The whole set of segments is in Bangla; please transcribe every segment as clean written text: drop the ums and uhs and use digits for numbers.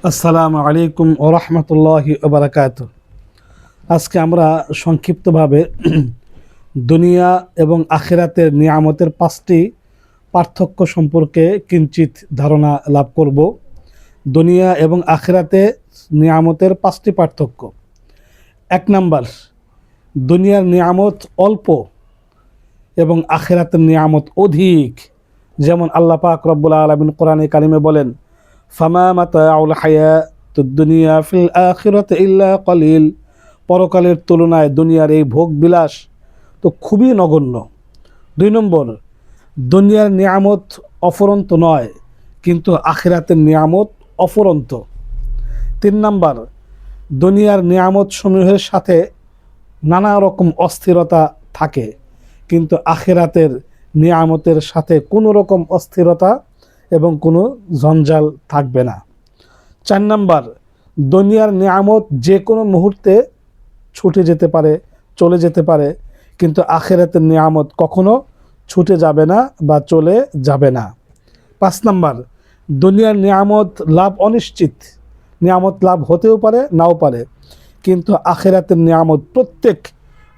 আসসালামু আলাইকুম ওয়া রাহমাতুল্লাহি ওয়া বারাকাতুহু। আজকে আমরা সংক্ষিপ্তভাবে দুনিয়া এবং আখিরাতের নিয়ামতের 5টি পার্থক্য সম্পর্কে কিঞ্চিত ধারণা লাভ করব। দুনিয়া এবং আখিরাতে নিয়ামতের 5টি পার্থক্য। 1 নাম্বার, দুনিয়ার নিয়ামত অল্প এবং আখিরাতের নিয়ামত অধিক। যেমন আল্লাহ পাক রব্বুল আলামিন কোরআনে কারিমে বলেন, ফামা মাতাউল হায়াতুদ দুনিয়া ফিল আখিরাতি ইল্লা কলিল। পরকালের তুলনায় দুনিয়ার এই ভোগ বিলাস তো খুবই নগণ্য। 2 নম্বর, দুনিয়ার নিয়ামত অফুরন্ত নয়, কিন্তু আখিরাতের নিয়ামত অফুরন্ত। 3 নম্বর, দুনিয়ার নিয়ামত সমূহের সাথে নানা রকম অস্থিরতা থাকে, কিন্তু আখিরাতের নিয়ামতের সাথে কোনো রকম অস্থিরতা এবং কোনো জঞ্জাল থাকবে না। 4 নম্বর, দুনিয়ার নিয়ামত যে কোনো মুহূর্তে ছুটে যেতে পারে, চলে যেতে পারে, কিন্তু আখিরাতের নিয়ামত কখনো ছুটে যাবে না বা চলে যাবে না। 5 নম্বর, দুনিয়ার নিয়ামত লাভ অনিশ্চিত, নিয়ামত লাভ হতেও পারে নাও পারে, কিন্তু আখিরাতের নিয়ামত প্রত্যেক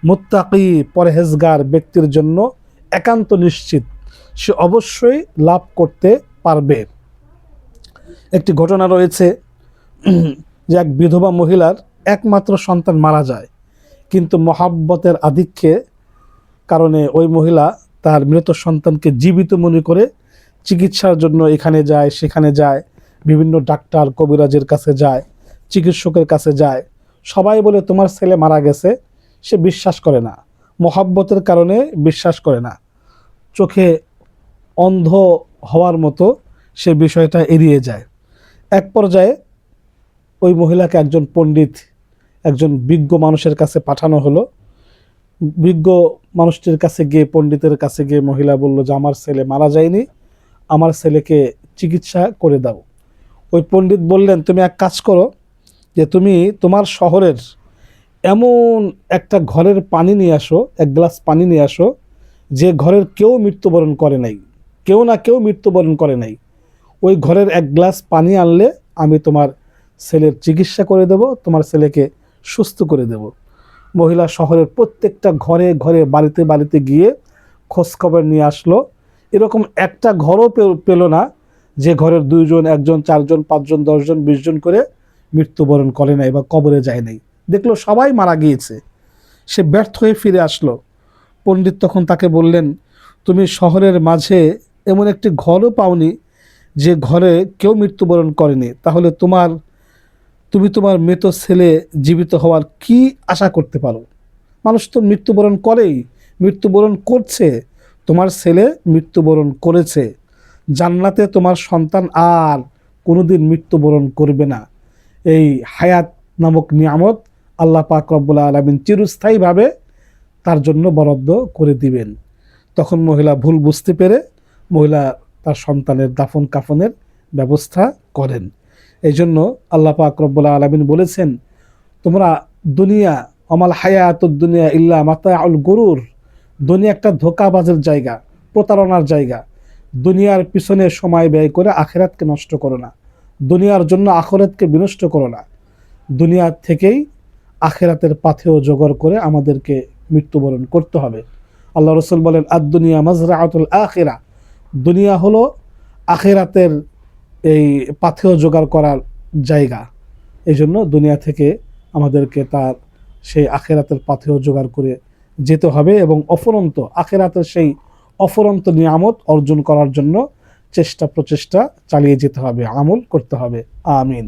মুত্তাকি পরহেজগার ব্যক্তির জন্য একান্ত নিশ্চিত, সে অবশ্যই লাভ করতে পারবে। একটি ঘটনা রয়েছে যে এক বিধবা মহিলার একমাত্র সন্তান মারা যায়, কিন্তু মহাব্বতের আধিক্যে কারণে ওই মহিলা তার মৃত সন্তানকে জীবিত মনে করে চিকিৎসার জন্য এখানে যায় সেখানে যায়, বিভিন্ন ডাক্তার কবিরাজের কাছে যায়, চিকিৎসকের কাছে যায়। সবাই বলে তোমার ছেলে মারা গেছে, সে বিশ্বাস করে না, মহাব্বতের কারণে বিশ্বাস করে না, চোখে অন্ধ হওয়ার মতো সে বিষয়টা এড়িয়ে যায়। এক পর্যায়ে ওই মহিলাকে একজন পণ্ডিত, একজন বিজ্ঞ মানুষের কাছে পাঠানো হলো। বিজ্ঞ মানুষটির কাছে গিয়ে, পণ্ডিতের কাছে গিয়ে মহিলা বলল যে আমার ছেলে মারা যায়নি, আমার ছেলেকে চিকিৎসা করে দাও। ওই পণ্ডিত বললেন, তুমি এক কাজ করো, যে তুমি তোমার শহরের এমন একটা ঘরের পানি নিয়ে আসো, এক গ্লাস পানি নিয়ে আসো, যে ঘরের কেউ মৃত্যুবরণ করে নাই, কেউ না কেউ মৃত্যুবরণ করে নাই। ওই ঘরের এক গ্লাস পানি আনলে আমি তোমার ছেলের চিকিৎসা করে দেব, তোমার ছেলেকে সুস্থ করে দেব। মহিলা শহরের প্রত্যেকটা ঘরে ঘরে, বাড়িতে বাড়িতে গিয়ে খোঁজখবর নিয়ে আসলো। এরকম একটা ঘরও পেল না যে ঘরের 2 জন, 1 জন, 4 জন, 5 জন, 10 জন, 20 জন করে মৃত্যুবরণ করে নাই বা কবরে যায় নাই। দেখলো সবাই মারা গিয়েছে। সে ব্যর্থ হয়ে ফিরে আসলো। পণ্ডিত তখন তাকে বললেন, তুমি শহরের মাঝে এমন একটি ঘরও পাওনি যে ঘরে কেউ মৃত্যুবরণ করেনি, তাহলে তুমি তোমার মৃত ছেলে জীবিত হওয়ার কি আশা করতে পারো? মানুষ তো মৃত্যুবরণ করেই, মৃত্যুবরণ করছে। তোমার ছেলে মৃত্যুবরণ করেছে। জান্নাতে তোমার সন্তান আর কোনোদিন মৃত্যুবরণ করবে না। এই হায়াত নামক নিয়ামত আল্লাহ পাক রব্বুল আলামিন চিরস্থায়ীভাবে তার জন্য বরাদ্দ করে দিবেন। তখন মহিলা ভুল বুঝতে পেরে মহিলা তার সন্তানের দাফন কাফনের ব্যবস্থা করেন। এই জন্য আল্লাহ পাক রব্বুল আলামিন বলেছেন, তোমরা দুনিয়া, আমাল হায়াতুদ দুনিয়া ইল্লা মাতাউল গুরুর, দুনিয়া একটা ধোঁকাবাজের জায়গা, প্রতারণার জায়গা। দুনিয়ার পিছনে সময় ব্যয় করে আখিরাতকে নষ্ট করো না, দুনিয়ার জন্য আখিরাতকে বিনষ্ট করো না। দুনিয়া থেকেই আখিরাতের পাথেয় জোগাড় করে আমাদেরকে মৃত্যুবরণ করতে হবে। আল্লাহ রাসূল বলেন, আদ দুনিয়া মাজরাআতুল আখিরা, দুনিয়া হলো আখিরাতের এই পাথেয় জোগাড় করার জায়গা। এই জন্য দুনিয়া থেকে আমাদেরকে তার সেই আখিরাতের পাথেয় জোগাড় করে যেতে হবে এবং অফুরন্ত আখিরাতের সেই অফুরন্ত নিয়ামত অর্জন করার জন্য চেষ্টা প্রচেষ্টা চালিয়ে যেতে হবে, আমল করতে হবে। আমিন।